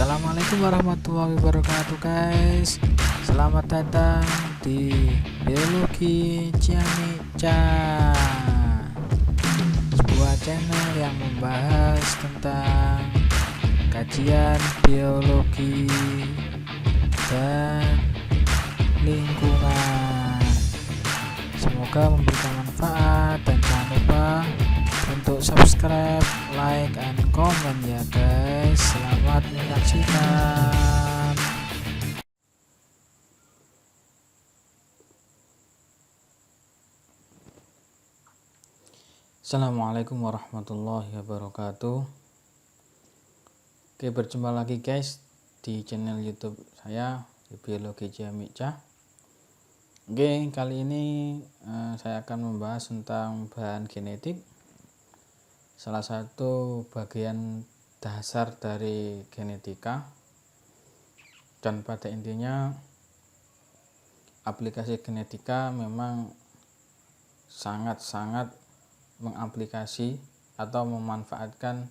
Assalamualaikum warahmatullahi wabarakatuh guys. Selamat datang di Biologi Ciamika, sebuah channel yang membahas tentang kajian biologi dan lingkungan. Semoga memberikan manfaat dan jangan lupa untuk subscribe, like, and comment ya guys. Selamat menyaksikan. Assalamualaikum warahmatullahi wabarakatuh. Oke, berjumpa lagi guys di channel YouTube saya di Biologi Ciamika. Oke, kali ini saya akan membahas tentang bahan genetik, salah satu bagian dasar dari genetika, dan pada intinya aplikasi genetika memang sangat-sangat mengaplikasi atau memanfaatkan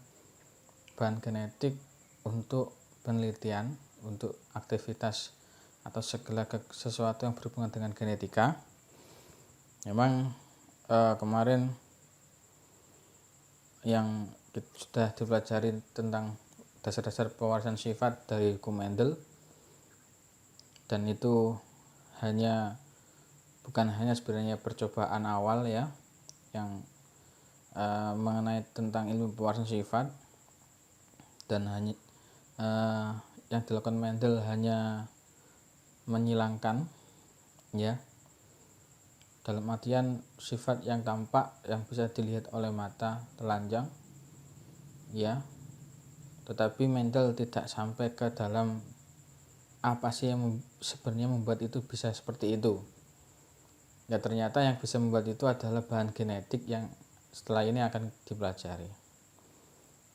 bahan genetik untuk penelitian, untuk aktivitas atau segala sesuatu yang berhubungan dengan genetika. Memang kemarin yang sudah dipelajari tentang dasar-dasar pewarisan sifat dari hukum Mendel, dan itu bukan hanya sebenarnya percobaan awal ya, yang mengenai tentang ilmu pewarisan sifat, dan hanya yang dilakukan Mendel hanya menyilangkan ya, dalam artian sifat yang tampak yang bisa dilihat oleh mata telanjang ya, tetapi Mendel tidak sampai ke dalam apa sih yang sebenarnya membuat itu bisa seperti itu ya. Ternyata yang bisa membuat itu adalah bahan genetik yang setelah ini akan dipelajari.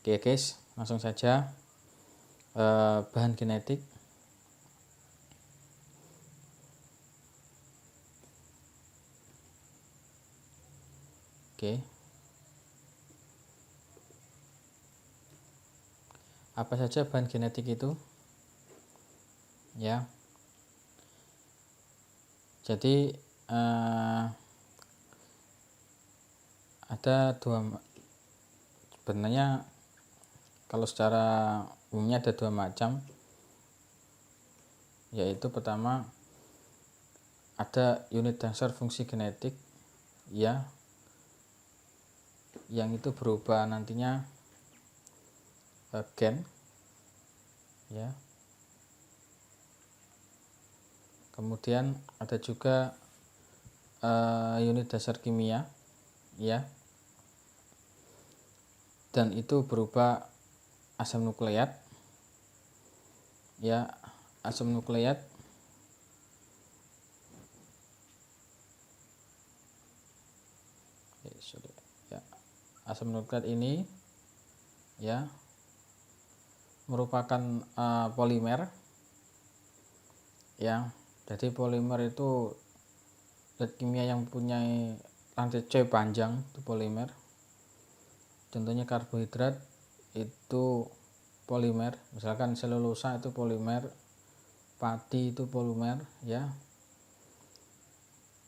Oke guys, langsung saja. Bahan genetik. Oke. Apa saja bahan genetik itu? Ya. Jadi ada sebenarnya kalau secara umumnya ada dua macam, yaitu pertama ada unit dasar fungsi genetik ya, yang itu berubah nantinya gen ya. Kemudian ada juga unit dasar kimia ya, dan itu berupa asam nukleat ya. Asam nukleat asam nukleat ini ya merupakan polimer ya. Jadi polimer itu zat kimia yang punya rantai C panjang, itu polimer. Contohnya karbohidrat itu polimer, misalkan selulosa itu polimer, pati itu polimer ya.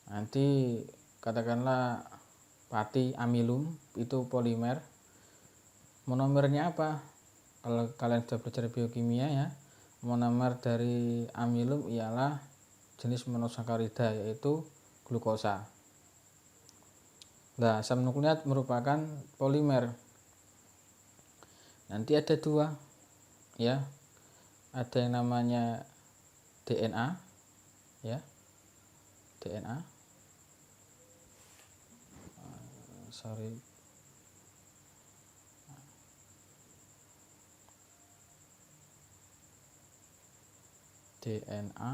Nanti katakanlah pati amilum itu polimer. Monomernya apa? Kalau kalian sudah belajar biokimia ya, monomer dari amilum ialah jenis monosakarida, yaitu glukosa. Nah, asam nukleat merupakan polimer. Nanti ada dua ya, ada yang namanya DNA ya, DNA DNA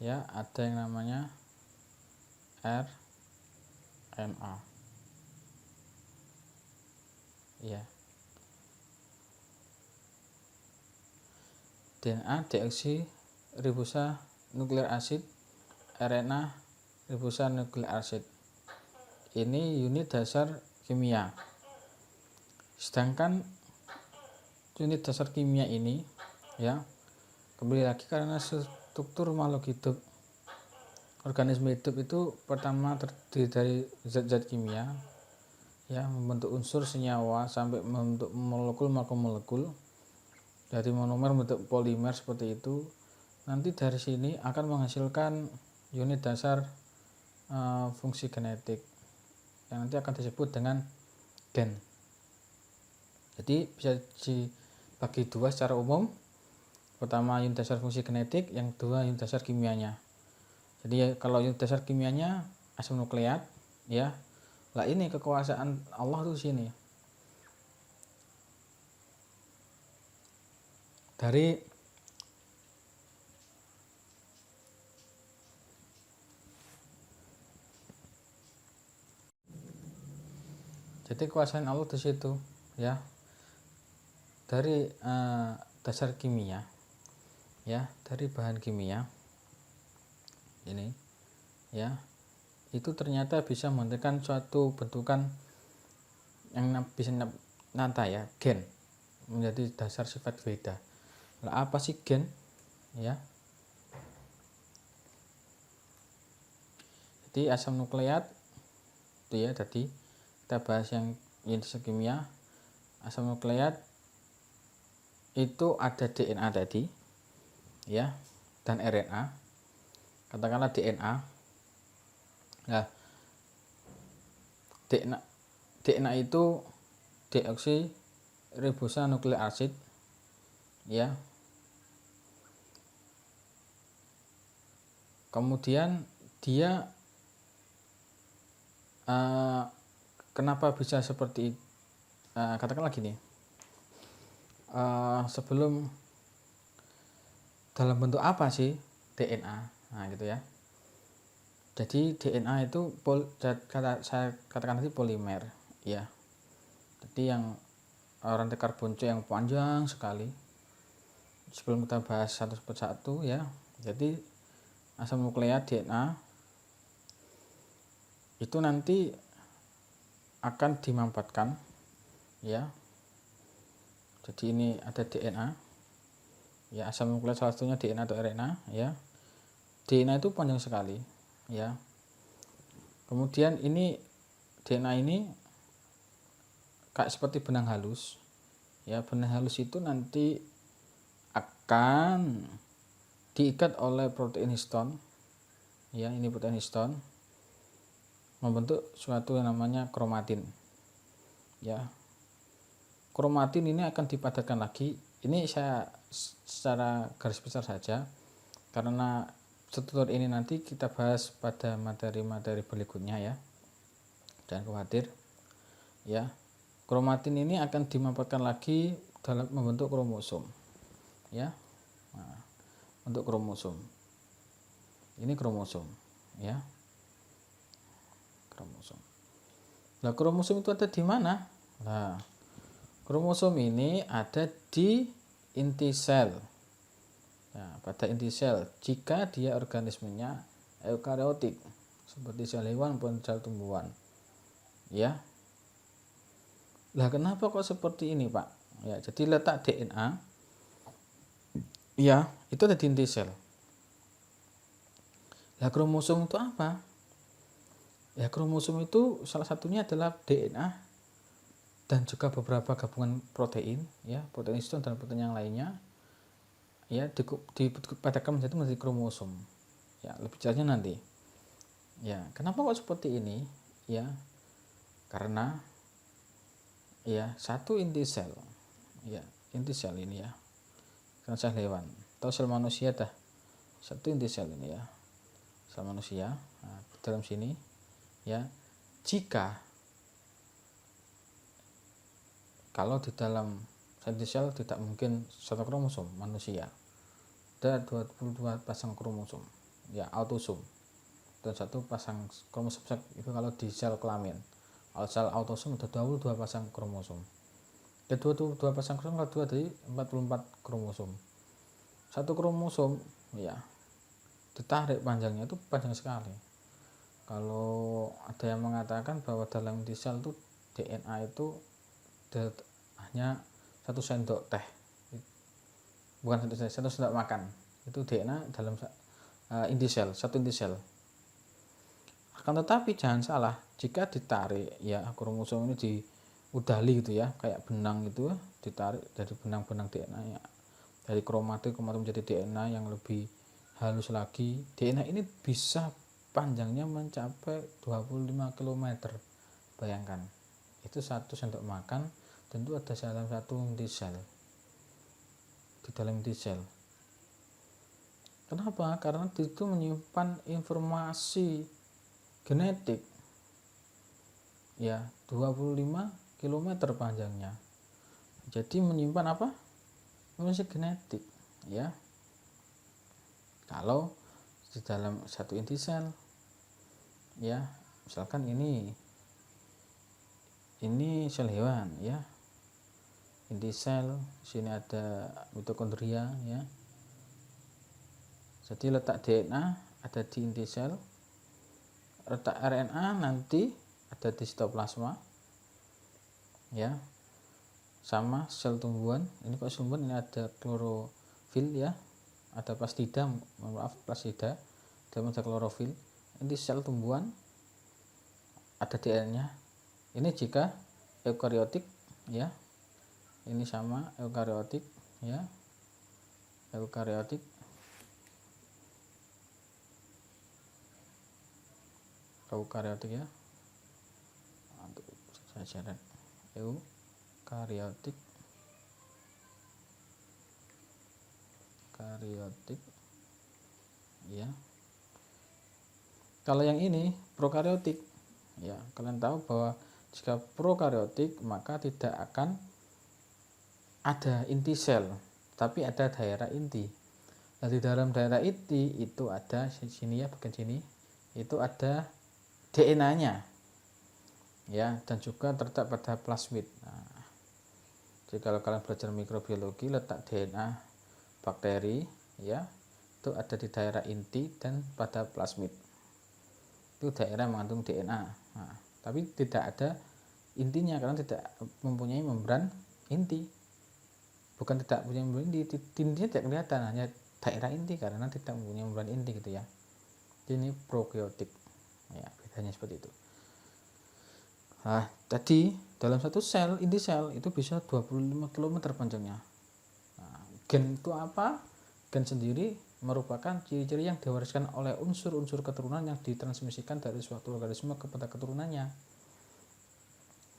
ya, ada yang namanya RNA ya. DNA deoksiribosa nuklear asid, RNA ribosa nuklear asid. Ini unit dasar kimia. Sedangkan unit dasar kimia ini ya. Kembali lagi, karena struktur makhluk hidup, organisme hidup itu pertama terdiri dari zat-zat kimia, ya, membentuk unsur senyawa sampai membentuk molekul, dari monomer bentuk polimer seperti itu. Nanti dari sini akan menghasilkan unit dasar fungsi genetik yang nanti akan disebut dengan gen. Jadi bisa dibagi dua secara umum. Pertama unit dasar fungsi genetik, yang kedua unit dasar kimianya. Jadi kalau unit dasar kimianya asam nukleat, ya. Lah ini kekuasaan Allah tuh sini. Jadi kekuasaan Allah di situ, ya. Dari dasar kimia, ya, dari bahan kimia ini, ya, itu ternyata bisa menghasilkan suatu bentukan yang bisa nata, ya, gen, menjadi dasar sifat beda. Nah, apa sih gen, ya? Jadi asam nukleat itu, ya, tadi kita bahas yang dasar kimia. Asam nukleat itu ada DNA tadi, ya, dan RNA. Katakanlah DNA. Nah, DNA itu deoksiribosonukleik asid, ya. Kemudian dia kenapa bisa seperti katakanlah gini, sebelum dalam bentuk apa sih DNA, nah gitu, ya. Jadi DNA itu saya katakan tadi polimer, ya. Jadi yang rantai karbon C yang panjang sekali. Sebelum kita bahas satu persatu, ya. Jadi asam nukleat DNA itu nanti akan dimanfaatkan, ya. Jadi ini ada DNA, ya, asam nukleat salah satunya DNA atau RNA, ya. DNA itu panjang sekali, ya. Kemudian ini DNA ini kayak seperti benang halus, ya. Benang halus itu nanti akan diikat oleh protein histone, ya. Ini protein histone membentuk suatu yang namanya kromatin, ya. Kromatin ini akan dipadatkan lagi. Ini saya secara garis besar saja, karena struktur ini nanti kita bahas pada materi-materi berikutnya, ya. Jangan khawatir, ya. Kromatin ini akan dimanfaatkan lagi dalam membentuk kromosom, ya. Nah, untuk kromosom. Ini kromosom, ya. Kromosom. Nah, kromosom itu ada di mana? Nah, kromosom ini ada di inti sel. Nah, pada inti sel, jika dia organismenya eukariotik, seperti sel hewan maupun sel tumbuhan, ya. Lah kenapa kok seperti ini, Pak? Ya, jadi letak DNA, ya, itu ada di inti sel. Lah kromosom itu apa? Ya, kromosom itu salah satunya adalah DNA dan juga beberapa gabungan protein, ya, protein histone dan protein yang lainnya, ya, dipadatkan menjadi kromosom. Ya, lebih jelasnya nanti. Ya, kenapa kok seperti ini? Ya, karena, ya, satu inti sel, ya, inti sel ini, ya, kan sel hewan atau sel manusia dah, satu inti sel ini, ya, sel manusia. Nah, dalam sini, ya, jika kalau di dalam inti sel tidak mungkin satu kromosom manusia, ada 22 pasang kromosom, ya, autosom, dan satu pasang kromosom itu kalau di sel kelamin. Kalau sel autosom ada 22 pasang kromosom. Kedua 22 pasang kromosom, kedua dari 44 kromosom. Satu kromosom, ya, ditarik panjangnya itu panjang sekali. Kalau ada yang mengatakan bahwa dalam inti sel itu DNA itu hanya 1 sendok teh, bukan satu sendok makan. Itu DNA dalam inti sel, satu inti sel. Akan tetapi jangan salah, jika ditarik ya kromosom ini diudali gitu ya, kayak benang gitu, ditarik dari benang-benang DNA ya, dari kromatin menjadi DNA yang lebih halus lagi. DNA ini bisa panjangnya mencapai 25 km. Bayangkan, itu satu sendok makan tentu ada dalam satu inti sel. Di dalam inti sel. Kenapa? Karena itu menyimpan informasi genetik. Ya, 25 km panjangnya. Jadi menyimpan apa? Informasi genetik, ya. Kalau di dalam satu inti sel, ya, misalkan ini sel hewan, ya. Inti sel, sini ada mitokondria, ya. Jadi letak DNA ada di inti sel, letak RNA nanti ada di sitoplasma, ya. Sama sel tumbuhan, ini kok tumbuhan, ini ada klorofil, ya, ada plastida, plastida, dalam ada klorofil. Ini sel tumbuhan ada DNA. Ini jika eukariotik, ya. Ini sama eukariotik, ya, eukariotik. Eukariotik, ya, untuk sasaran eukariotik, kariotik, ya. Kalau yang ini prokariotik, ya, kalian tahu bahwa jika prokariotik maka tidak akan ada inti sel, tapi ada daerah inti. Nah, di dalam daerah inti itu ada sini, ya, bagian sini itu ada DNA-nya, ya, dan juga terletak pada plasmid. Nah, jadi kalau kalian belajar mikrobiologi, letak DNA bakteri, ya, itu ada di daerah inti dan pada plasmid. Itu daerah mengandung DNA. Nah, tapi tidak ada intinya karena tidak mempunyai membran inti. Bukan tidak punya membran inti, intinya tidak kelihatan, hanya daerah inti karena tidak mempunyai membran inti gitu, ya. Ini prokariotik. Ya, bedanya seperti itu. Nah, tadi dalam satu sel, inti sel itu bisa 25 km panjangnya. Nah, gen itu apa? Gen sendiri merupakan ciri-ciri yang diwariskan oleh unsur-unsur keturunan yang ditransmisikan dari suatu organisme kepada keturunannya.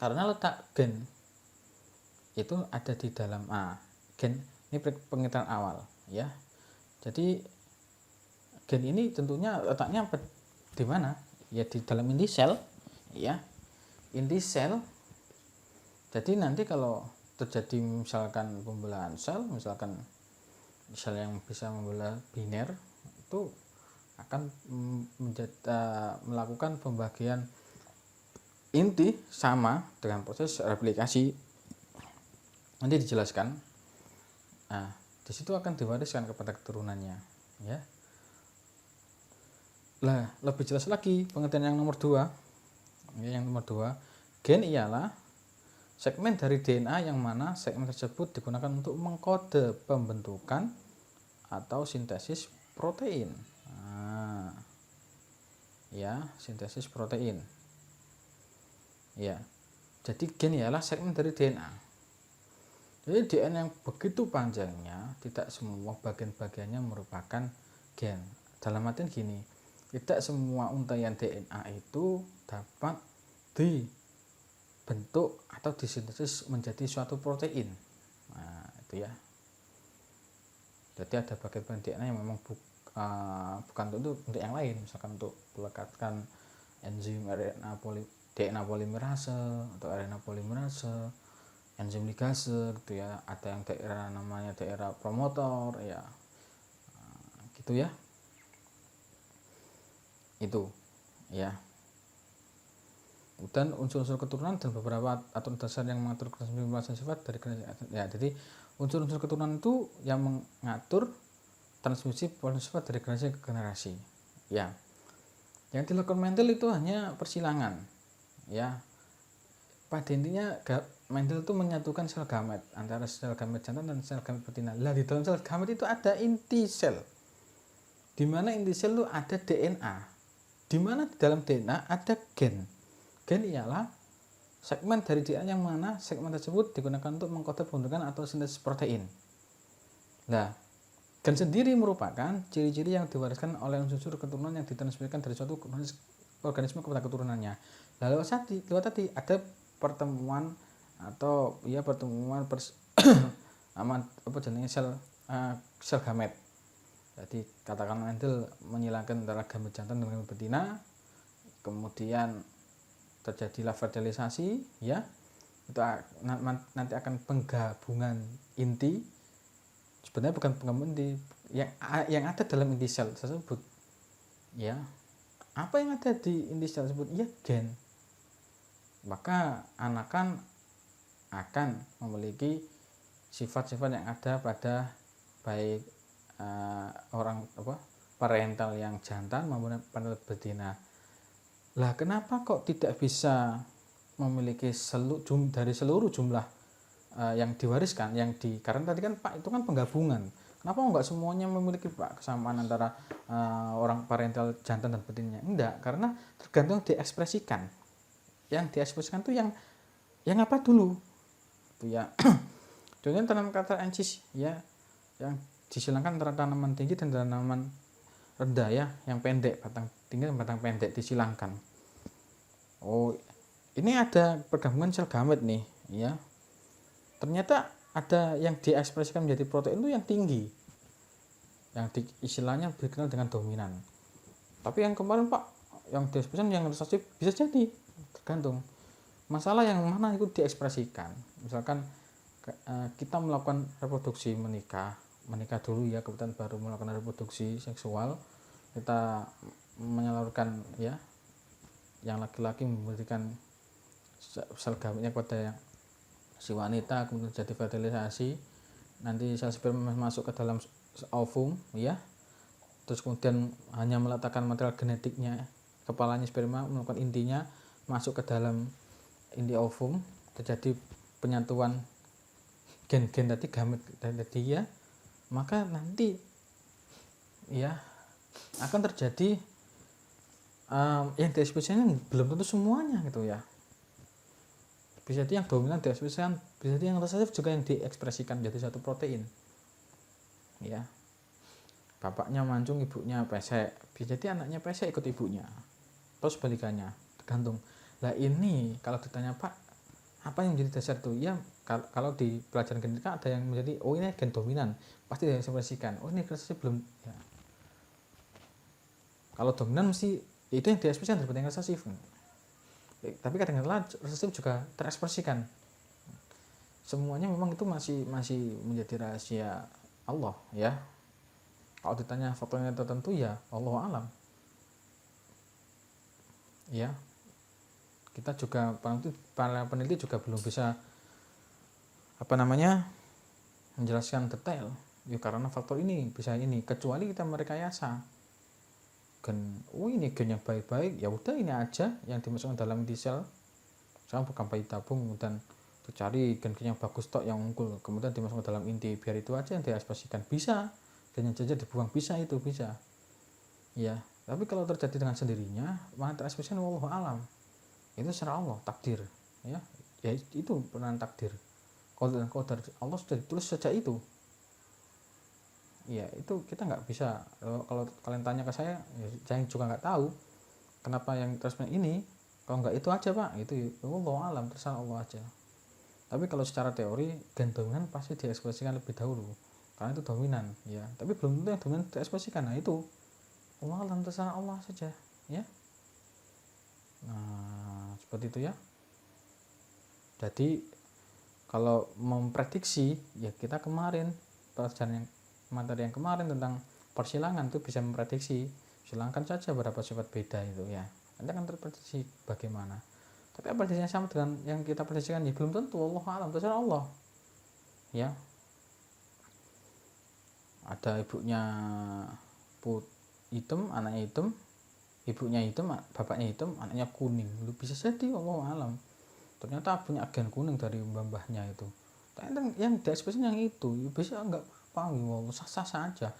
Karena letak gen itu ada di dalam gen ini pengertian awal, ya. Jadi gen ini tentunya letaknya di mana? Ya di dalam inti sel, ya, inti sel. Jadi nanti kalau terjadi misalkan pembelahan sel, misalkan sel yang bisa membelah biner, itu akan melakukan pembagian inti sama dengan proses replikasi. Nanti dijelaskan. Nah, di situ akan diwariskan kepada keturunannya, ya. Lah, lebih jelas lagi pengertian yang nomor 2. Ya, yang nomor 2, gen ialah segmen dari DNA yang mana segmen tersebut digunakan untuk mengkode pembentukan atau sintesis protein. Nah, ya, sintesis protein. Ya. Jadi gen ialah segmen dari DNA. Jadi DNA yang begitu panjangnya, tidak semua bagian-bagiannya merupakan gen. Dalam artian gini, tidak semua untaian DNA itu dapat dibentuk atau disintesis menjadi suatu protein. Nah, itu, ya. Jadi ada bagian-bagian DNA yang memang bukan untuk yang lain, misalkan untuk melekatkan enzim DNA polimerase atau RNA polimerase, enzim ligase gitu, ya. Ada yang daerah namanya daerah promotor, ya. Gitu, ya. Itu, ya. Dan unsur-unsur keturunan dan beberapa aturan dasar yang mengatur transmisi sifat dari generasi, ya. Jadi unsur-unsur keturunan itu yang mengatur transmisi sifat dari generasi ke generasi, ya. Yang dilakukan Mendel itu hanya persilangan, ya. Pada intinya Mendel itu menyatukan sel gamet antara sel gamet jantan dan sel gamet betina. Lah di dalam sel gamet itu ada inti sel, di mana inti sel itu ada DNA, di mana di dalam DNA ada gen. Gen ialah segmen dari DNA yang mana segmen tersebut digunakan untuk mengkode pembentukan atau sintesis protein. Nah, gen sendiri merupakan ciri-ciri yang diwariskan oleh unsur keturunan yang ditransmisikan dari suatu organisme kepada keturunannya. Lalu lewat tadi ada pertemuan atau ya pertemuan sel gamet. Jadi katakan Mendel menyilangkan antara gamet jantan dan gamet betina, kemudian terjadilah fertilisasi, ya itu nanti akan penggabungan inti. Sebenarnya bukan penggabungan inti, yang ada dalam inti sel tersebut, ya apa yang ada di inti sel tersebut, ya gen. Maka anakan akan memiliki sifat-sifat yang ada pada baik parental yang jantan maupun parental betina. Lah kenapa kok tidak bisa memiliki dari seluruh jumlah yang diwariskan, karena tadi kan Pak itu kan penggabungan. Kenapa enggak semuanya memiliki Pak kesamaan antara orang parental jantan dan betinanya? Enggak, karena tergantung diekspresikan. Yang diekspresikan itu yang apa dulu? Itu ya. Contohnya tanaman kata ensis, ya, yang disilangkan antara tanaman tinggi dan tanaman rendah, ya, yang pendek, batang tinggi dan batang pendek disilangkan. Oh, ini ada pergabungan sel gamet nih, ya. Ternyata ada yang diekspresikan menjadi protein itu yang tinggi, yang istilahnya dikenal dengan dominan. Tapi yang kemarin Pak, yang diekspresikan yang resesif bisa jadi, tergantung masalah yang mana itu diekspresikan. Misalkan kita melakukan reproduksi, menikah dulu, ya, kemudian baru melakukan reproduksi seksual, kita menyalurkan, ya, yang laki-laki memberikan sel gametnya kepada si wanita, kemudian jadi fertilisasi, nanti sel sperma masuk ke dalam ovum, ya, terus kemudian hanya meletakkan material genetiknya, kepalanya sperma melakukan intinya masuk ke dalam inti ovum, terjadi penyatuan gen-gen tadi, gamet tadi, ya, maka nanti, ya, akan terjadi yang diekspresikan belum tentu semuanya gitu, ya. Bisa jadi yang dominan diekspresikan, bisa jadi yang resesif juga yang diekspresikan jadi satu protein, ya. Bapaknya mancung, ibunya pesek, bisa jadi anaknya pesek ikut ibunya, terus balikannya, tergantung. Lah ini kalau ditanya Pak, apa yang menjadi dasar itu? Ya, kalau di pelajaran genetika ada yang menjadi, oh ini gen dominan, pasti diekspresikan. Oh ini resesif belum, ya. Kalau dominan mesti itu yang diekspresikan daripada yang resesif. Tapi kadang-kadang resesif juga terekspresikan. Semuanya memang itu masih menjadi rahasia Allah, ya. Kalau ditanya faktornya tertentu, ya Allah alam, ya. Kita juga, para peneliti juga belum bisa menjelaskan detail, ya, karena faktor ini bisa ini, kecuali kita merekayasa gen, ini gen yang baik-baik, ya udah ini aja yang dimasukkan dalam inti sel. Misalnya bukan bayi tabung, kemudian dicari gen-gen yang bagus tok, yang unggul, kemudian dimasukkan dalam inti, biar itu aja yang diekspresikan, bisa. Dan yang saja dibuang, bisa, itu bisa, ya. Tapi kalau terjadi dengan sendirinya, mana terekspresikan, wallahu alam, itu secara Allah, takdir, ya itu peranan takdir, qadar Allah sudah ditulis sejak itu, ya. Itu kita nggak bisa, kalau kalian tanya ke saya, ya, saya juga nggak tahu kenapa yang terekspresi ini, kalau nggak itu aja Pak, itu wallahu alam, terserah Allah aja. Tapi kalau secara teori, gen dominan pasti diekspresikan lebih dahulu, karena itu dominan, ya. Tapi belum tentu yang dominan diekspresikan. Nah itu Allah alam, terserah Allah saja, ya. Nah seperti itu, ya. Jadi kalau memprediksi, ya kita kemarin pelajaran materi yang kemarin tentang persilangan itu bisa memprediksi, silangkan saja berapa sifat beda itu, ya, nanti akan terprediksi bagaimana. Tapi apa prediksinya sama dengan yang kita prediksikan, ya belum tentu, Allah alam, terserah Allah, ya. Ada ibunya hitam, anaknya hitam, ibunya hitam, bapaknya hitam, anaknya kuning, itu bisa jadi, Allah alam. ternyata punya gen kuning dari mbah-mbahnya itu. Ternyata yang diekspresikan yang itu, bisa nggak paham, wow, sah-sah saja.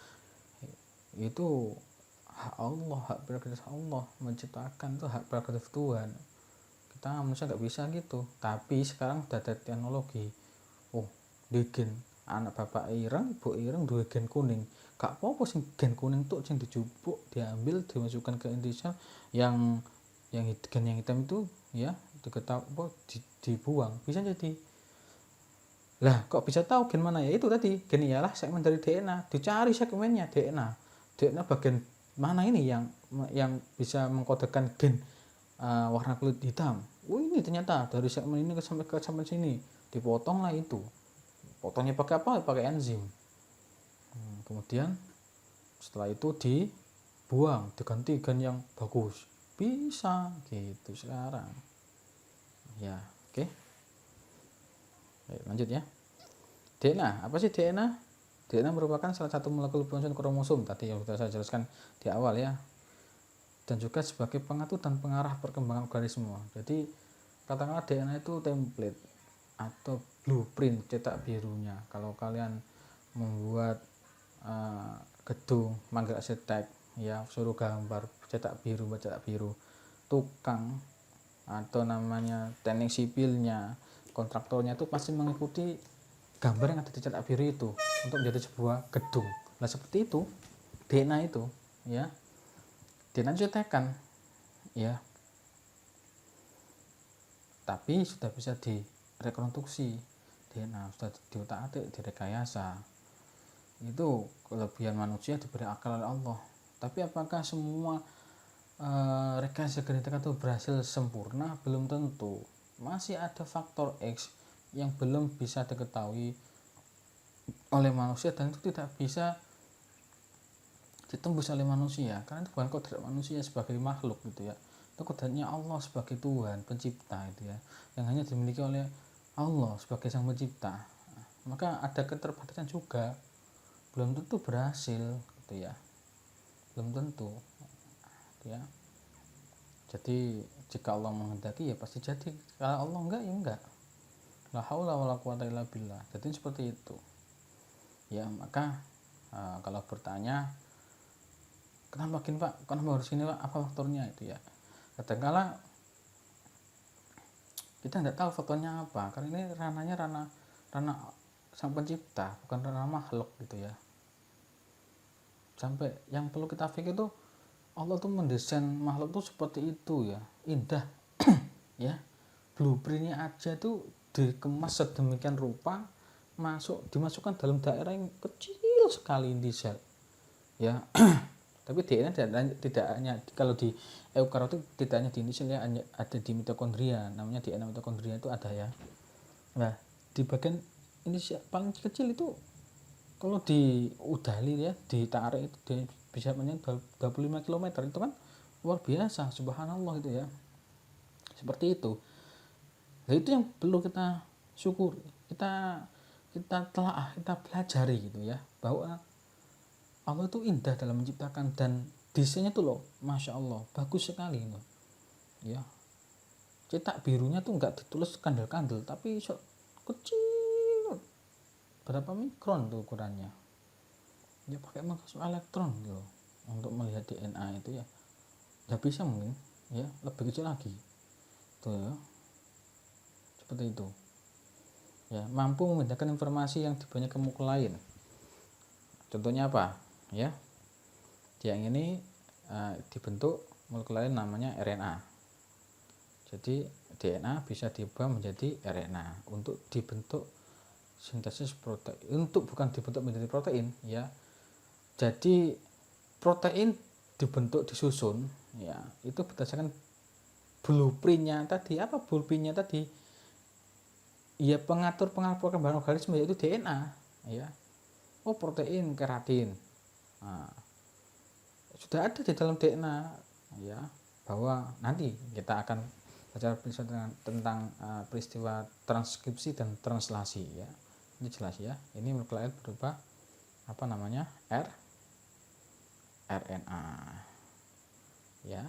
Itu hak Allah, hak prerogatif Allah menciptakan, itu hak prerogatif Tuhan. Kita manusia nggak bisa gitu. Tapi sekarang udah ada teknologi, oh gen anak bapak ireng, ibu ireng dua gen kuning, gak apa-apa sing gen kuning tuh yang dijupuk, diambil, dimasukkan ke Indonesia, yang gen yang hitam itu ya dibuang, bisa jadi. Lah kok bisa tahu gen mana? Ya itu tadi, gen ialah segmen dari DNA, dicari segmennya DNA bagian mana ini yang bisa mengkodekan gen warna kulit hitam. Oh ini ternyata dari segmen ini sampai sini, dipotong lah itu. Potongnya pakai apa? Pakai enzim. Kemudian setelah itu dibuang, diganti gen yang bagus, bisa gitu sekarang ya. Oke. Baik, lanjut ya. DNA, apa sih DNA? DNA merupakan salah satu molekul penyusun kromosom tadi yang sudah saya jelaskan di awal ya, dan juga sebagai pengatur dan pengarah perkembangan organisme. Jadi katakanlah DNA itu template atau blueprint cetak birunya. Kalau kalian membuat gedung, manggil arsitek ya, suruh gambar cetak biru, tukang atau namanya teknik sipilnya, kontraktornya itu pasti mengikuti gambar yang ada di cetak biru itu untuk menjadi sebuah gedung. Nah seperti itu DNA itu ya, DNA cetekan ya, tapi sudah bisa direkonstruksi. DNA sudah diutak-atik, direkayasa. Itu kelebihan manusia diberi akal oleh Allah. Tapi apakah semua rekayasa genetika itu berhasil sempurna? Belum tentu. Masih ada faktor X yang belum bisa diketahui oleh manusia, dan itu tidak bisa ditembus oleh manusia karena itu bukan kodrat manusia sebagai makhluk gitu ya. Itu kodratnya Allah sebagai Tuhan pencipta itu ya, yang hanya dimiliki oleh Allah sebagai sang pencipta. Maka ada keterbatasan juga, belum tentu berhasil gitu ya, belum tentu ya. Jadi jika Allah menghendaki ya pasti jadi, kalau Allah enggak ya enggak. La haula wala quwata illa billah. Jadi seperti itu ya. Maka kalau bertanya kenapa gini Pak, kenapa harus gini Pak, apa faktornya itu ya, kadangkala kita tidak tahu faktornya apa, karena ini ranahnya ranah sang pencipta, bukan ranah makhluk gitu ya. Sampai yang perlu kita pikir itu, Allah tuh mendesain makhluk tuh seperti itu ya, indah ya, blueprintnya aja tuh dikemas sedemikian rupa, dimasukkan dalam daerah yang kecil sekali di sel ya. Tapi DNA tidak hanya, kalau di eukaryotik tidak hanya di sel ya, ada di mitokondria, namanya DNA mitokondria itu ada ya. Nah di bagian ini paling kecil itu kalau diudali ya, ditarik itu bisa mencapai 25 km, itu kan luar biasa, subhanallah itu ya. Seperti itu. Nah itu yang perlu kita syukuri, kita telah kita pelajari gitu ya, bahwa Allah itu indah dalam menciptakan, dan desainnya tuh loh, masya Allah, bagus sekali loh ya. Cetak birunya tuh nggak ditulis kandel-kandel, tapi kecil, berapa mikron tuh ukurannya ya, pakai mikroskop elektron gitu untuk melihat DNA itu ya. Nggak bisa mungkin ya, lebih kecil lagi tuh ya. Seperti itu ya, mampu membedakan informasi yang di banyak molekul lain. Contohnya apa ya, yang ini dibentuk molekul lain namanya RNA. Jadi DNA bisa diubah menjadi RNA untuk dibentuk sintesis protein, untuk bukan dibentuk menjadi protein ya. Jadi protein dibentuk, disusun ya, itu berdasarkan blueprintnya tadi. Apa blueprintnya tadi ya? Pengatur perkembangan organisme, yaitu DNA ya. Oh protein keratin, nah, sudah ada di dalam DNA ya, bahwa nanti kita akan belajar tentang peristiwa transkripsi dan translasi ya. Ini jelas ya, ini molekul lain berupa apa namanya, RNA ya,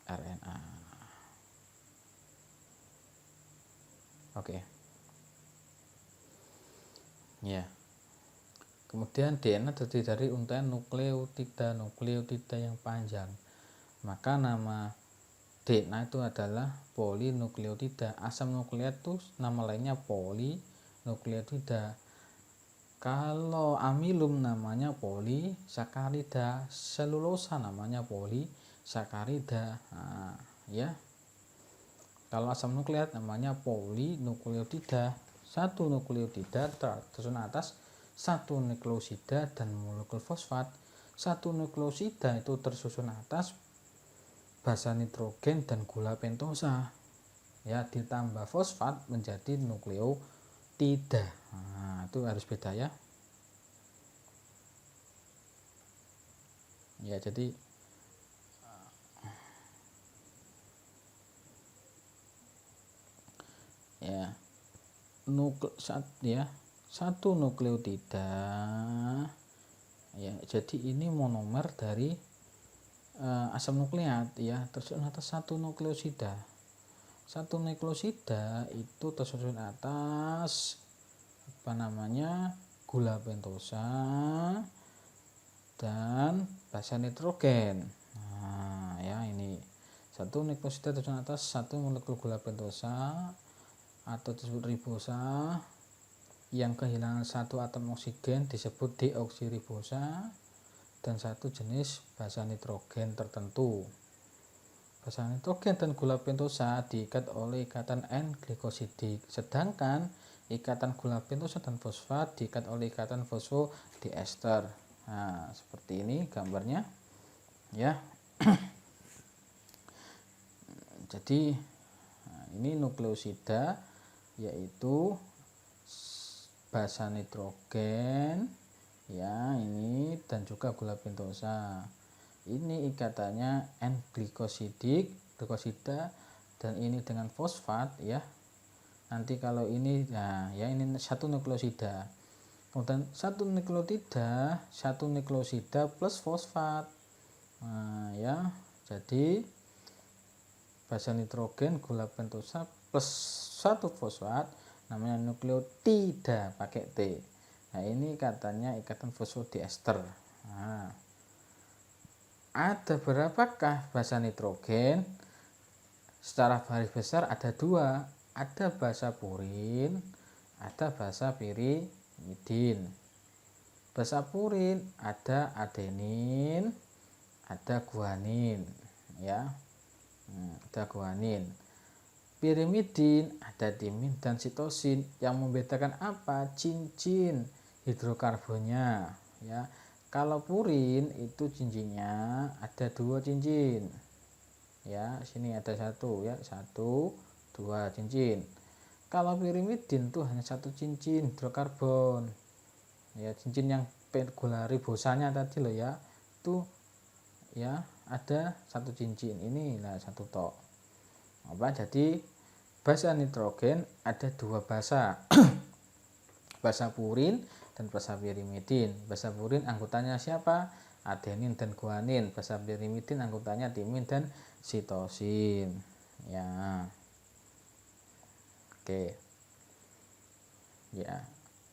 RNA. Oke. Ya. Kemudian DNA terdiri dari untaian nukleotida yang panjang. Maka nama DNA itu adalah polinukleotida. Asam nukleat itu nama lainnya polinukleotida. Kalau amilum namanya polisakarida, selulosa namanya polisakarida. Nah, ya. Kalau asam nukleat namanya polinukleotida. Satu nukleotida tersusun atas satu nukleosida dan molekul fosfat. Satu nukleosida itu tersusun atas basa nitrogen dan gula pentosa. Ya, ditambah fosfat menjadi nukleotida. Nah, itu harus beda ya. Ya, jadi ya satu nukleotida ya, jadi ini monomer dari asam nukleat ya, tersusun atas satu nukleosida. Satu nukleosida itu tersusun atas gula pentosa dan basa nitrogen. Nah, ya ini satu nukleosida tersusun atas satu molekul gula pentosa atau disebut ribosa yang kehilangan satu atom oksigen disebut deoksiribosa dan satu jenis basa nitrogen tertentu. Basa nitrogen dan gula pentosa diikat oleh ikatan N-glikosidik, sedangkan ikatan gula pentosa dan fosfat diikat oleh ikatan fosfodiester. Nah, seperti ini gambarnya ya. Jadi ini nukleosida yaitu basa nitrogen ya, ini dan juga gula pentosa. Ini ikatannya N-glikosida dan ini dengan fosfat ya. Nanti kalau ini ya ini satu nukleosida. Kemudian satu nukleosida plus fosfat. Nah, ya. Jadi basa nitrogen gula pentosa plus satu fosfat namanya nukleotida pakai T. Nah, ini katanya ikatan fosfodiester. Nah, ada berapakah basa nitrogen? Secara garis besar ada dua, ada basa purin, ada basa pirimidin. Basa purin ada adenin, ada guanin ya. Ada guanin. Pirimidin ada timin dan sitosin. Yang membedakan apa? Cincin hidrokarbonnya ya. Kalau purin itu cincinnya ada dua cincin ya, sini ada satu ya, 1 2 cincin. Kalau pirimidin itu hanya satu cincin hidrokarbon ya, cincin yang gula ribosanya tadi loh ya, itu ya ada satu cincin, ini lah satu tok. Jadi basa nitrogen ada dua basa basa purin dan basa pirimidin. Basa purin anggotanya siapa? Adenin dan guanin. Basa pirimidin anggotanya timin dan sitosin ya. Oke ya,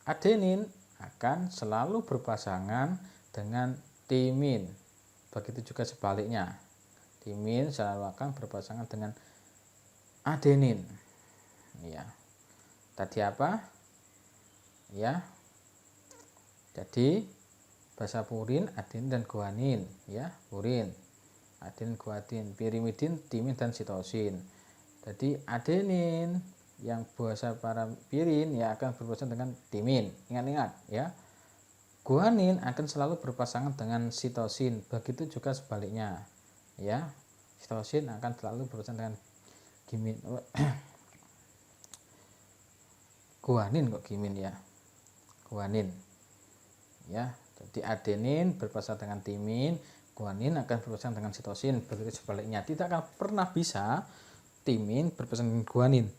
adenin akan selalu berpasangan dengan timin, begitu juga sebaliknya, timin selalu akan berpasangan dengan adenin ya. Tadi apa ya, jadi basa purin adenin dan guanin ya, purin adenin guanin, pirimidin timin dan sitosin. Jadi adenin yang basa para pirin ya akan berpasangan dengan timin, ingat-ingat ya. Guanin akan selalu berpasangan dengan sitosin, begitu juga sebaliknya ya, sitosin akan selalu berpasangan dengan gimin. Guanin kok gimin ya, guanin ya. Jadi adenin berpasangan dengan timin, guanin akan berpasangan dengan sitosin, begitu sebaliknya. Tidak akan pernah bisa timin berpasangan dengan guanin.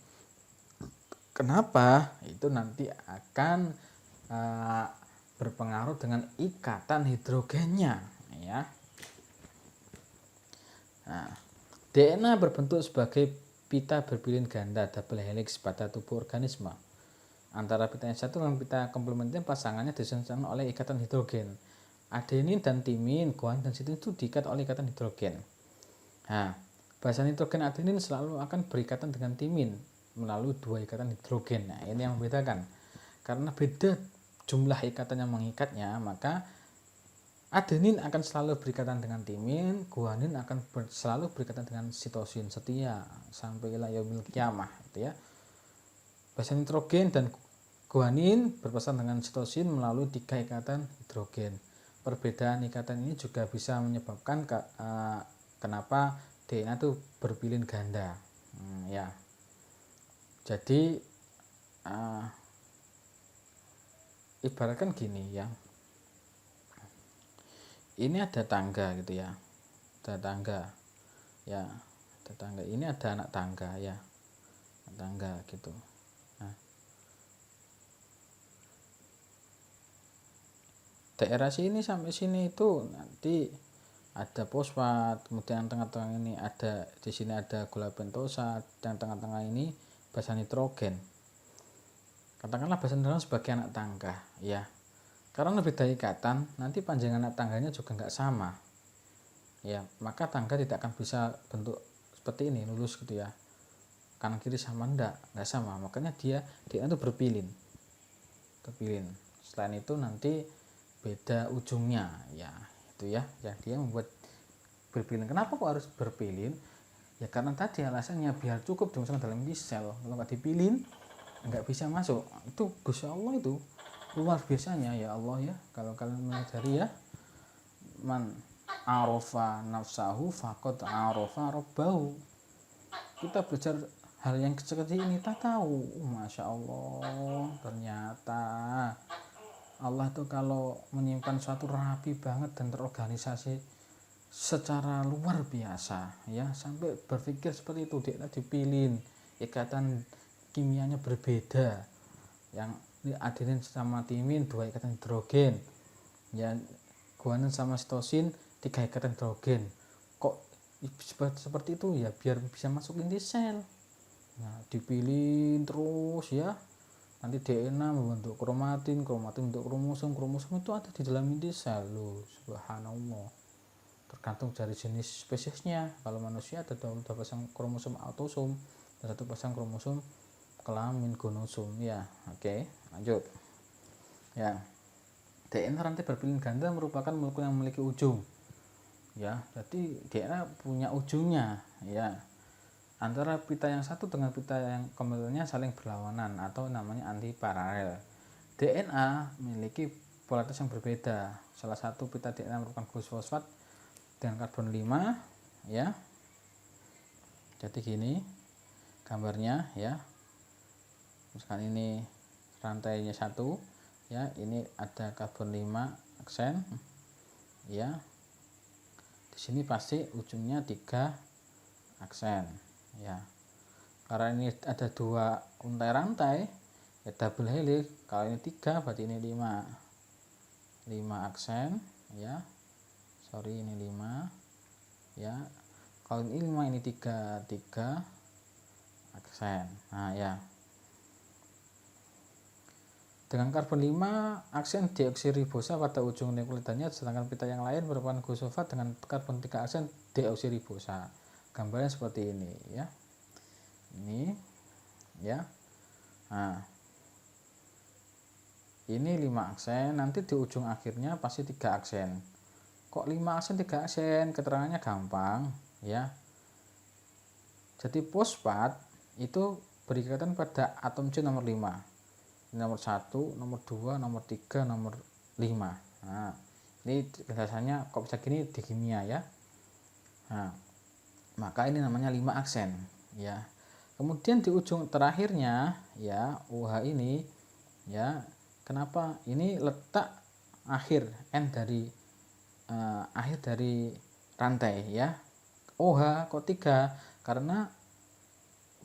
Kenapa? Itu nanti akan berpengaruh dengan ikatan hidrogennya ya. Nah, DNA berbentuk sebagai pita berpilin ganda double helix pada tubuh organisme. Antara pita yang satu dan pita komplementer pasangannya disusun oleh ikatan hidrogen. Adenin dan timin, guanin dan sitin itu diikat oleh ikatan hidrogen. Nah, basa nitrogen adenin selalu akan berikatan dengan timin melalui 2 ikatan hidrogen. Nah, ini yang membedakan. Karena beda jumlah ikatan yang mengikatnya, maka adenin akan selalu berikatan dengan timin, guanin akan selalu berikatan dengan sitosin setia sampai ila yaumil qiyamah, gitu ya. Basa nitrogen dan guanin berpesan dengan sitosin melalui 3 ikatan hidrogen. Perbedaan ikatan ini juga bisa menyebabkan kenapa DNA itu berpilin ganda. Ya. Jadi ibaratkan gini ya. Ini ada tangga gitu ya. Ada tangga. Ya, ada tangga. Ini ada anak tangga ya. Anak tangga gitu. Nah, daerah sini sampai sini itu nanti ada fosfat, kemudian tengah-tengah ini ada, di sini ada gula pentosa, dan tengah-tengah ini basa nitrogen. Katakanlah basa nitrogen sebagai anak tangga ya. Karena beda ikatan, nanti panjang anak tangganya juga nggak sama ya, maka tangga tidak akan bisa bentuk seperti ini lurus gitu ya, kanan kiri sama nggak sama, makanya dia itu berpilin. Selain itu nanti beda ujungnya ya, itu ya yang dia membuat berpilin. Kenapa kok harus berpilin? Ya karena tadi alasannya biar cukup dimasukkan dalam inti sel. Kalau nggak dipilin nggak bisa masuk. Itu Gusti Allah itu luar biasanya ya Allah ya. Kalau kalian menyadari ya, man arofa nafsahu faqad arofa rabbahu. Kita belajar hal yang kecil-kecil ini tak tahu. Masya Allah, ternyata Allah itu kalau menyimpan suatu rapi banget dan terorganisasi secara luar biasa ya, sampai berpikir seperti itu. Dia dipilin, ikatan kimianya berbeda, yang adenin sama timin 2 ikatan hidrogen ya, guanin sama sitosin 3 ikatan hidrogen. Kok seperti itu ya? Biar bisa masuk inti sel. Nah, dipilih terus ya, nanti DNA membentuk kromatin membentuk kromosom itu ada di dalam inti sel loh. Subhanallah, tergantung dari jenis spesiesnya. Kalau manusia ada 2 pasang kromosom autosom dan 1 pasang kromosom kelamin gonosom ya. Oke, lanjut ya. DNA rantai berpilin ganda merupakan molekul yang memiliki ujung ya, jadi DNA punya ujungnya ya. Antara pita yang satu dengan pita yang komplementernya saling berlawanan atau namanya antiparalel. DNA memiliki polaritas yang berbeda. Salah satu pita DNA merupakan glukosa fosfat dengan karbon 5 ya. Jadi gini gambarnya ya. Misalkan ini rantainya 1 ya, ini ada karbon 5 aksen ya. Di sini pasti ujungnya 3 aksen ya. Karena ini ada 2 untai rantai ya, double helix. Kalau ini 3 berarti ini 5 aksen ya. Sorry, ini 5 ya. Kalau ini 5, ini 3 aksen. Nah ya, dengan karbon 5 aksen deoksiribosa pada ujung nukleotidannya, sedangkan pita yang lain merupakan glukosa dengan karbon 3 aksen deoksiribosa. Gambarnya seperti ini ya. Ini ya. Nah, ini 5 aksen, nanti di ujung akhirnya pasti 3 aksen. Kok 5 aksen 3 aksen? Keterangannya gampang ya. Jadi fosfat itu berikatan pada atom C nomor 5. Nomor 1, nomor 2, nomor 3, nomor 5. Nah, ini biasanya kok bisa gini di kimia ya. Nah, maka ini namanya 5 aksen ya. Kemudian di ujung terakhirnya ya, OH ini ya, kenapa ini letak akhir N dari akhir dari rantai ya. OH kok 3? Karena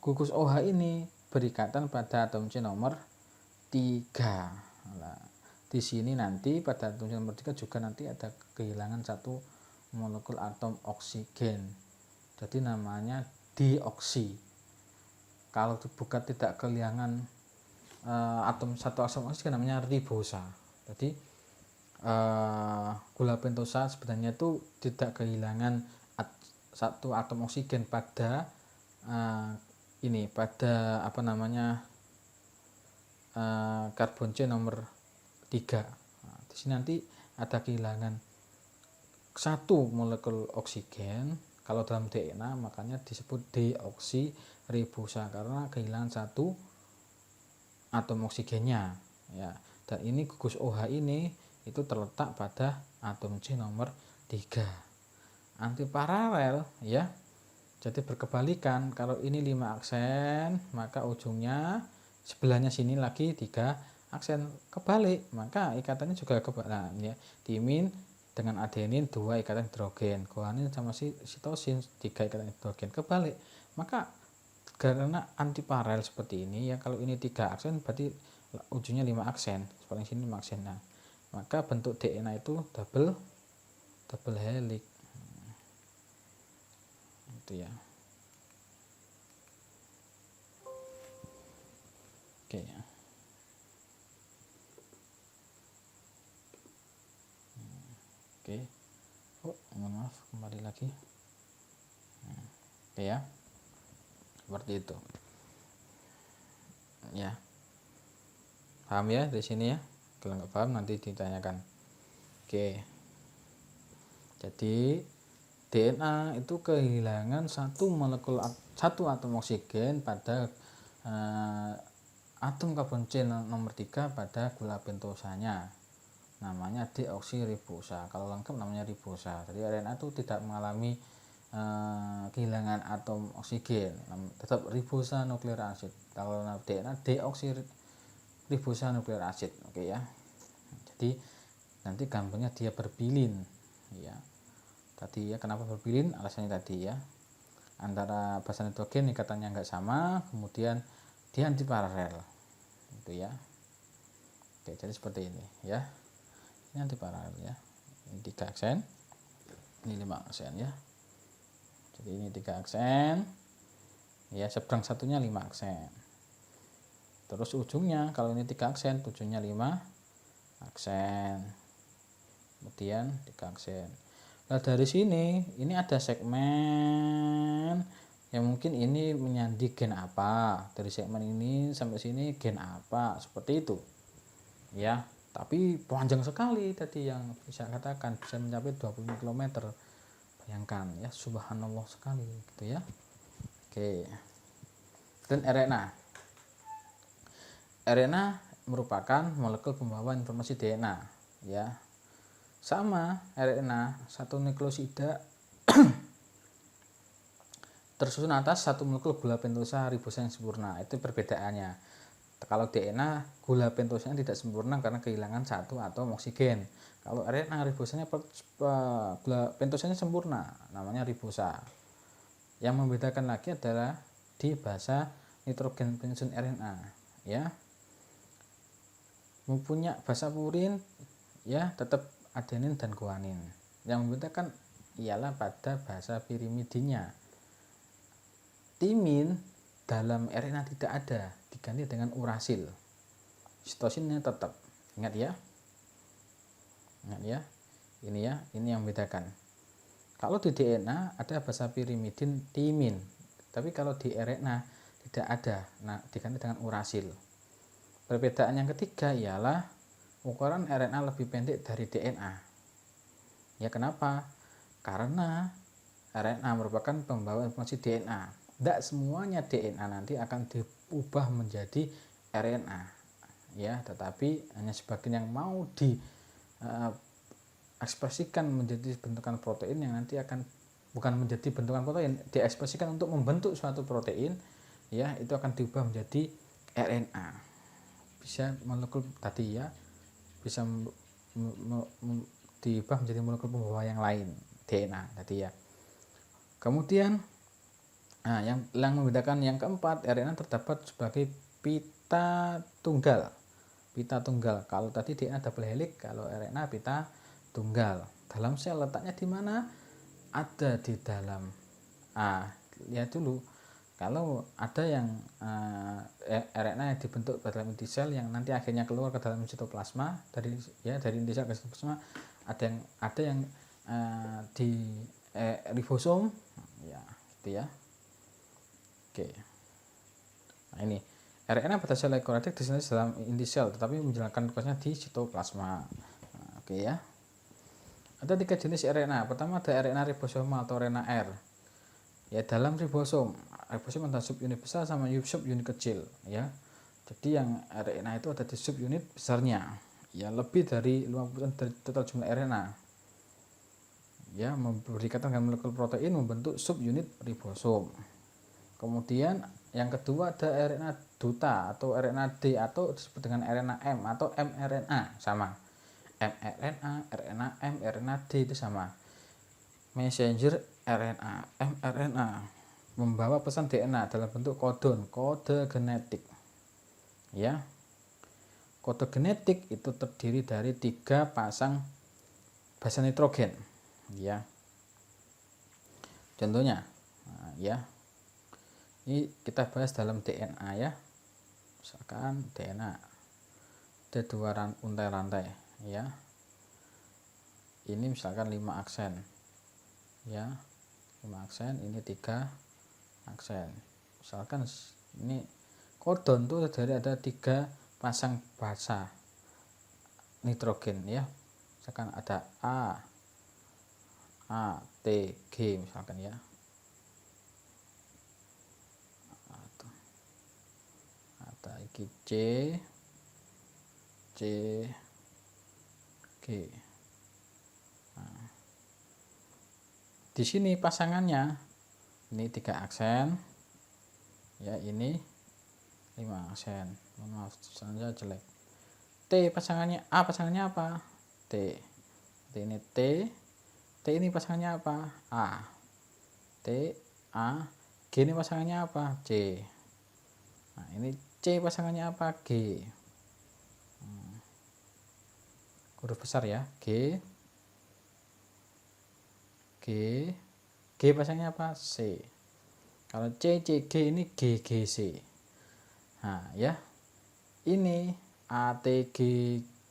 gugus OH ini berikatan pada atom C nomor 3. Nah, di sini nanti pada atom C nomor 3 juga nanti ada kehilangan 1 molekul atom oksigen. Jadi namanya dioksi. Kalau bukan tidak kehilangan satu atom oksigen namanya ribosa. Jadi gula pentosa sebenarnya itu tidak kehilangan satu atom oksigen pada pada karbon C nomor 3. Nah, di sini nanti ada kehilangan satu molekul oksigen. Kalau dalam DNA makanya disebut deoksiribosa karena kehilangan satu atom oksigennya ya. Dan ini gugus OH ini itu terletak pada atom C nomor 3. Antiparalel ya. Jadi berkebalikan, kalau ini 5 aksen, maka ujungnya sebelahnya sini lagi 3 aksen. Kebalik, maka ikatannya juga kebalik ya. Timin dengan adenin 2 ikatan hidrogen, guanin sama sitosin 3 ikatan hidrogen. Kebalik, maka karena antiparalel seperti ini ya, kalau ini 3 aksen berarti ujungnya 5 aksen, paling sini 5 aksen. Nah, maka bentuk DNA itu double helix itu ya. Oke ya. Oke. Mohon maaf, kembali lagi. Oke ya. Seperti itu. Ya. Paham ya di sini ya? Kalau nggak paham nanti ditanyakan. Oke. Jadi DNA itu kehilangan satu atom oksigen pada atom karbon C nomor 3 pada gula pentosanya. Namanya deoksiribosa. Kalau lengkap namanya ribosa. Jadi RNA itu tidak mengalami kehilangan atom oksigen, tetap ribosa nuklear asid. Kalau DNA deoksiribosa nuklear asid. Oke ya. Jadi nanti gampangnya dia berbilin ya. Tadi ya, kenapa berbilin? Alasannya tadi ya, antara basa nitrogen ikatannya nggak sama, kemudian dia antiparalel itu ya. Oke, jadi seperti ini ya. Ini antiparalel ya. Ini 3 aksen, ini 5 aksen ya. Jadi ini 3 aksen ya, seberang satunya 5 aksen. Terus ujungnya kalau ini 3 aksen, ujungnya 5 aksen. Kemudian 3 aksen. Nah, dari sini ini ada segmen yang mungkin ini menyandi gen apa, dari segmen ini sampai sini gen apa, seperti itu ya. Tapi panjang sekali tadi, yang bisa katakan bisa mencapai 20 km. Bayangkan ya, subhanallah sekali gitu ya. Oke. Dan RNA merupakan molekul pembawa informasi DNA ya. Sama RNA, satu nukleosida tersusun atas satu molekul gula pentosa ribosa yang sempurna. Itu perbedaannya. Kalau DNA gula pentosanya tidak sempurna karena kehilangan satu atom oksigen. Kalau RNA ribosanya gula pentosanya sempurna, namanya ribosa. Yang membedakan lagi adalah di basa nitrogen penyusun RNA ya. Mempunyai basa purin ya, tetap adenin dan guanin. Yang membedakan ialah pada basa pirimidinnya. Timin dalam RNA tidak ada, diganti dengan urasil. Sitosinnya tetap. Ingat ya. Ini ya, ini yang membedakan. Kalau di DNA ada basa pirimidin timin, tapi kalau di RNA tidak ada. Nah, diganti dengan urasil. Perbedaan yang ketiga ialah ukuran RNA lebih pendek dari DNA. Ya, kenapa? Karena RNA merupakan pembawa informasi DNA. Tidak semuanya DNA nanti akan diubah menjadi RNA ya, tetapi hanya sebagian yang mau diekspresikan menjadi bentukan protein yang nanti akan bukan menjadi bentukan protein, diekspresikan untuk membentuk suatu protein ya, itu akan diubah menjadi RNA. Bisa molekul tadi ya, bisa diubah menjadi molekul pembawa yang lain, DNA tadi ya. Kemudian yang membedakan yang keempat, RNA terdapat sebagai pita tunggal. Kalau tadi DNA double helix, kalau RNA pita tunggal. Dalam sel letaknya di mana? Ada di dalam. Lihat dulu. Kalau ada yang RNA yang dibentuk dalam inti sel yang nanti akhirnya keluar ke dalam sitoplasma dari inti sel ke sitoplasma, ada yang di ribosom, ya gitu ya. Oke. Nah ini RNA pada sel eukariotik disintesis dalam inti sel, tetapi menjalankan tugasnya di sitoplasma. Nah, oke ya. Ada 3 jenis RNA. Pertama ada RNA ribosomal atau RNA R. Ya dalam ribosom ada subunit besar sama subunit kecil ya. Jadi yang RNA itu ada di subunit besarnya. Ya lebih dari 50% dari total jumlah RNA. Ya berikatan dengan molekul protein membentuk subunit ribosom. Kemudian yang kedua ada RNA duta atau RNA D atau disebut dengan RNA M atau mRNA, sama. mRNA, RNA M, RNA D itu sama. Messenger RNA, mRNA membawa pesan DNA dalam bentuk kode genetik. Ya. Kode genetik itu terdiri dari 3 pasang basa nitrogen. Ya. Contohnya, nah, ya. Ini kita bahas dalam DNA ya. Misalkan DNA ada 2 untai rantai ya. Ini misalkan 5 aksen. Ya. 5 aksen, ini 3 aksen. Misalkan ini kodon itu dari ada 3 pasang basa nitrogen ya. Misalkan ada A, T, G misalkan ya. Ada iki C, G. Nah, di sini pasangannya ini 3 aksen ya, ini 5 aksen. Maaf tulisannya jelek. Pasangannya apa? T. Ini T ini pasangannya apa? A. T, A. G ini pasangannya apa? C. Nah ini C pasangannya apa? G. Huruf besar ya, G. G pasangannya apa? C. Kalau C, G ini G, C. Nah ya, ini A, T, G,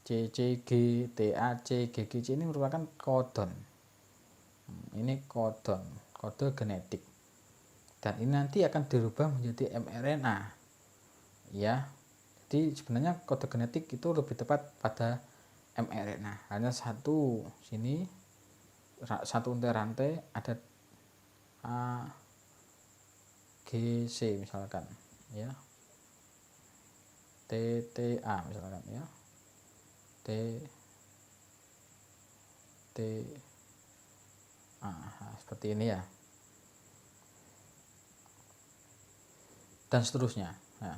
C, G, T, A, C, G, C ini merupakan kodon. Ini kode genetik. Dan ini nanti akan dirubah menjadi mRNA. Ya. Jadi sebenarnya kode genetik itu lebih tepat pada mRNA. Hanya satu sini, satu untai rantai ada A, G, C misalkan ya. T, A misalkan ya. T, A. Nah, seperti ini ya. Dan seterusnya. Nah,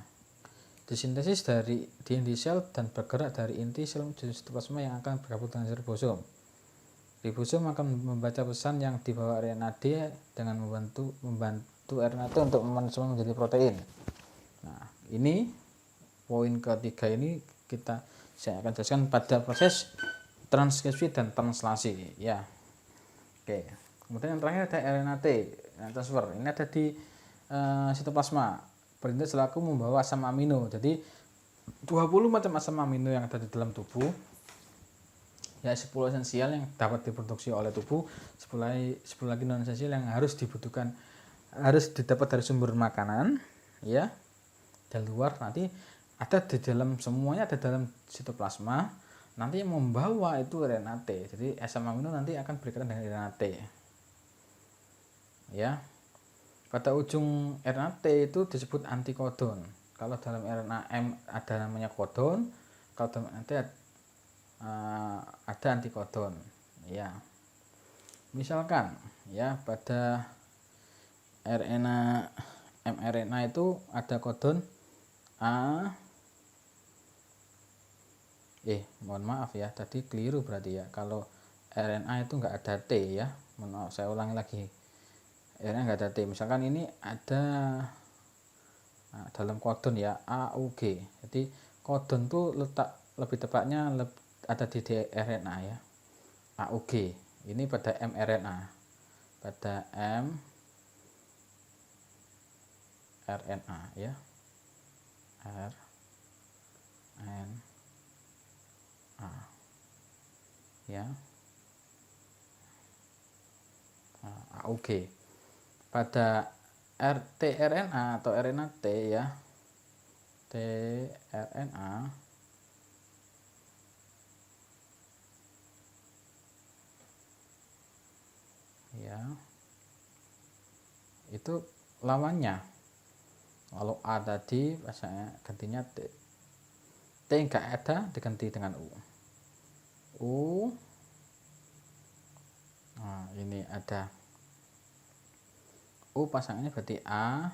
disintesis di inti sel dan bergerak dari inti sel menuju sitoplasma yang akan bergabung dengan ribosom. Ribosom akan membaca pesan yang dibawa RNA D dengan membantu RNA T untuk memanfaatkan menjadi protein. Nah, ini poin ketiga ini saya akan jelaskan pada proses transkripsi dan translasi ya. Oke. Kemudian yang terakhir ada RNA T transfer. Ini ada di sitoplasma. Bertindak selaku membawa asam amino. Jadi 20 macam asam amino yang ada di dalam tubuh. Ya 10 esensial yang dapat diproduksi oleh tubuh, 10 lagi non esensial yang harus didapat dari sumber makanan ya. Dari luar nanti ada di dalam, semuanya ada dalam sitoplasma. Nanti yang membawa itu RNA T. Jadi asam amino nanti akan berikatan dengan RNA T. Ya. Pada ujung RNA T itu disebut antikodon. Kalau dalam RNA M ada namanya kodon, kalau dalam RNA T ada antikodon. Ya. Misalkan ya pada RNA mRNA itu ada kodon A. Mohon maaf ya, tadi keliru berarti ya. Kalau RNA itu enggak ada T ya. Mohon maaf, saya ulangi lagi. RNA enggak ada T. Misalkan ini ada dalam kodon ya AUG. Jadi kodon itu letak lebih tepatnya ada di RNA ya. AUG. Ini pada mRNA. Pada RNA ya, RNA ya. AUG pada tRNA atau RNA T ya, tRNA ya, itu lawannya. Kalau A tadi pasangannya gantinya T, T enggak ada diganti dengan U. Nah, ini ada U pasangannya berarti A,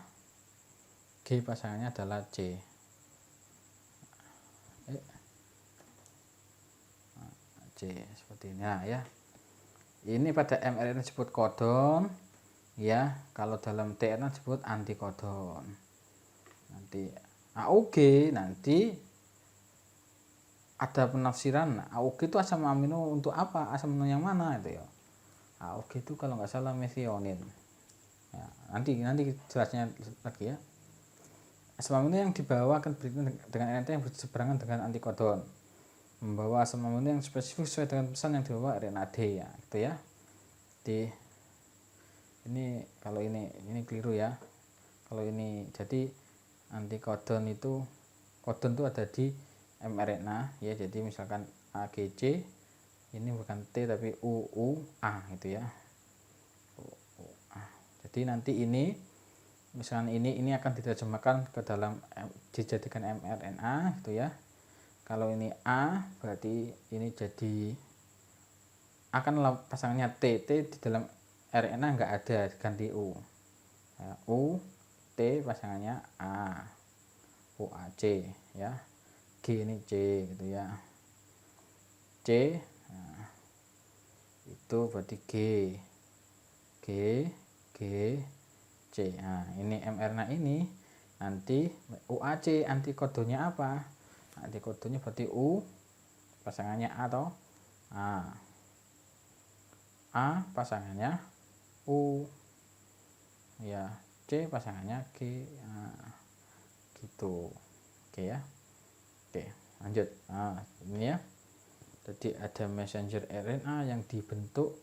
G pasangannya adalah C. C seperti ini. Nah, ya. Ini pada mRNA disebut kodon ya, kalau dalam tRNA disebut antikodon. Nanti AUG nanti ada penafsiran. AUG itu asam amino untuk apa? Asam amino yang mana itu ya? AUG itu kalau nggak salah methionin. Ya, nanti jelasnya lagi ya. Asam amino yang dibawa akan berikutnya dengan RNA yang berseberangan dengan antikodon, membawa asam amino yang spesifik sesuai dengan pesan yang dibawa RNA-D ya, gitu ya. Ini kalau ini keliru ya. Kalau ini jadi antikodon itu, kodon itu ada di mRNA ya. Jadi misalkan AGC, ini bukan T tapi UUA gitu ya. Jadi nanti ini misalkan ini akan diterjemahkan ke dalam dijadikan mRNA gitu ya. Kalau ini A berarti ini jadi akan pasangannya T di dalam RNA enggak ada, ganti U ya, U T pasangannya A, UAC ya. G ini C gitu ya, C. Nah, itu berarti G C. Nah, ini mRNA ini nanti UAC antikodonnya apa? Antikodonnya berarti U pasangannya A atau A pasangannya U ya, C pasangannya G. Nah, gitu. Oke ya. Oke, lanjut. Nah, ini ya. Jadi ada messenger RNA yang dibentuk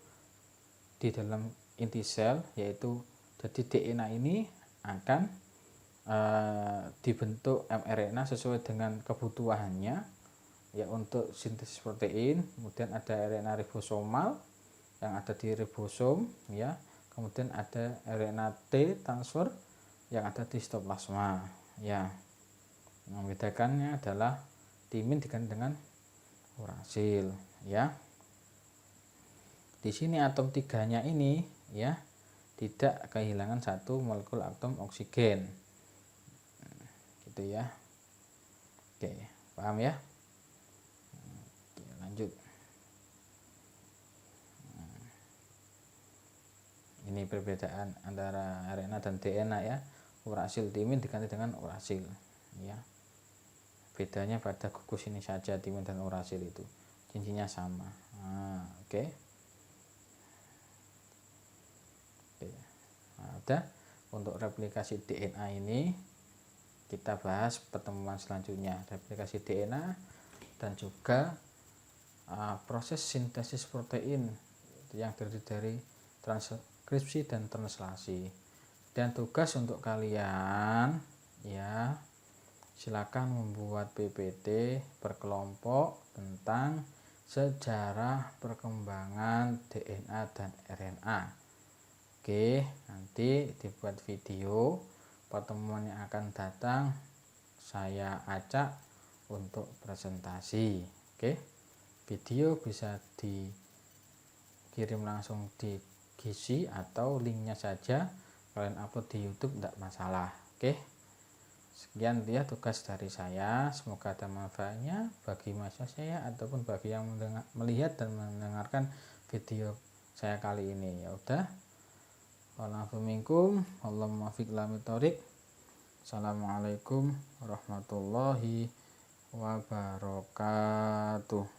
di dalam inti sel, yaitu jadi DNA ini akan dibentuk mRNA sesuai dengan kebutuhannya ya untuk sintesis protein. Kemudian ada RNA ribosomal yang ada di ribosom ya. Kemudian ada RNA T transfer yang ada di sitoplasma ya. Membedakannya adalah timin diganti dengan urasil ya. Di sini atom 3-nya ini ya tidak kehilangan satu molekul atom oksigen gitu ya. Oke, paham ya? Oke, lanjut. Ini perbedaan antara RNA dan DNA ya. Urasil timin diganti dengan urasil ya. Bedanya pada gugus ini saja, timin dan urasil itu cincinnya sama. Oke. Nah, udah untuk replikasi DNA ini kita bahas pertemuan selanjutnya, replikasi DNA dan juga proses sintesis protein yang terdiri dari transkripsi dan translasi. Dan tugas untuk kalian ya, silakan membuat PPT berkelompok tentang sejarah perkembangan DNA dan RNA. Oke, nanti dibuat video pertemuan yang akan datang, saya acak untuk presentasi. Oke, video bisa dikirim langsung di Gizi atau linknya saja kalian upload di YouTube, tidak masalah. Oke, sekian dia tugas dari saya, semoga ada manfaatnya bagi mahasiswa saya ataupun bagi yang melihat dan mendengarkan video saya kali ini. Ya udah, Assalamualaikum warahmatullahi wabarakatuh.